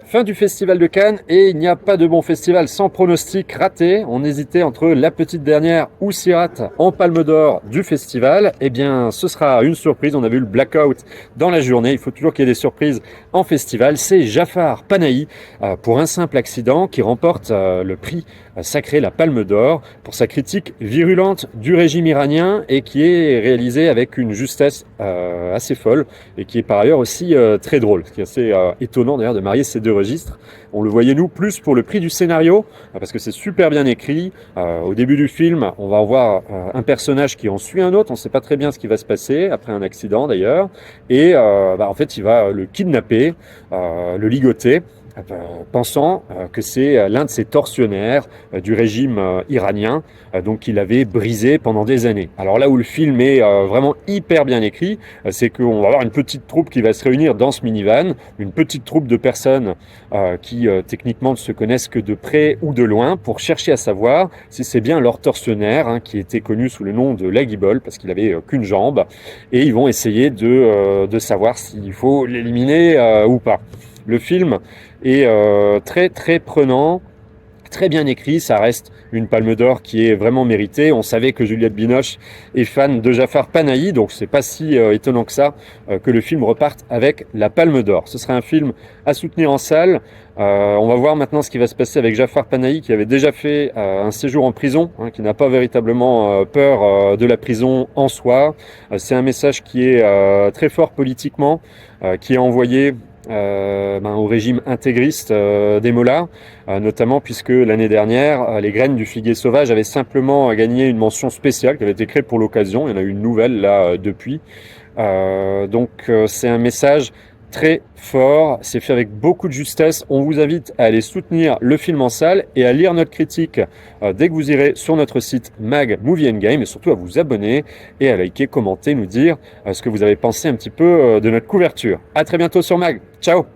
Fin du festival de Cannes et il n'y a pas de bon festival sans pronostic raté. On hésitait entre La Petite Dernière ou Sirat en palme d'or du festival. Eh bien, ce sera une surprise. On a vu le blackout dans la journée. Il faut toujours qu'il y ait des surprises en festival. C'est Jafar Panahi pour un simple accident qui remporte le prix sacré, la palme d'or, pour sa critique virulente du régime iranien et qui est réalisée avec une justesse assez folle et qui est par ailleurs aussi très drôle. Ce qui est assez étonnant d'ailleurs de marier ces deux registres. On le voyait nous plus pour le prix du scénario parce que c'est super bien écrit. Au début du film, on va voir un personnage qui en suit un autre. On ne sait pas très bien ce qui va se passer après un accident d'ailleurs. Et en fait, il va le kidnapper, le ligoter. Pensant que c'est l'un de ces tortionnaires du régime iranien, donc qu'il avait brisé pendant des années. Alors là où le film est vraiment hyper bien écrit, c'est qu'on va avoir une petite troupe qui va se réunir dans ce minivan, une petite troupe de personnes qui techniquement ne se connaissent que de près ou de loin, pour chercher à savoir si c'est bien leur tortionnaire, qui était connu sous le nom de Laggy Ball, parce qu'il avait qu'une jambe, et ils vont essayer de savoir s'il faut l'éliminer ou pas. Le film est très très prenant, très bien écrit, ça reste une palme d'or qui est vraiment méritée. On savait que Juliette Binoche est fan de Jafar Panahi, donc c'est pas si étonnant que ça que le film reparte avec la palme d'or. Ce sera un film à soutenir en salle. On va voir maintenant ce qui va se passer avec Jafar Panahi, qui avait déjà fait un séjour en prison, qui n'a pas véritablement peur de la prison en soi. C'est un message qui est très fort politiquement, qui est envoyé au régime intégriste des mollahs, notamment puisque l'année dernière, les graines du figuier sauvage avaient simplement gagné une mention spéciale qui avait été créée pour l'occasion. Il y en a eu une nouvelle là depuis. C'est un message très fort, c'est fait avec beaucoup de justesse. On vous invite à aller soutenir le film en salle et à lire notre critique dès que vous irez sur notre site Mag Movie and Game, et surtout à vous abonner et à liker, commenter, nous dire ce que vous avez pensé un petit peu de notre couverture. À très bientôt sur Mag. Ciao.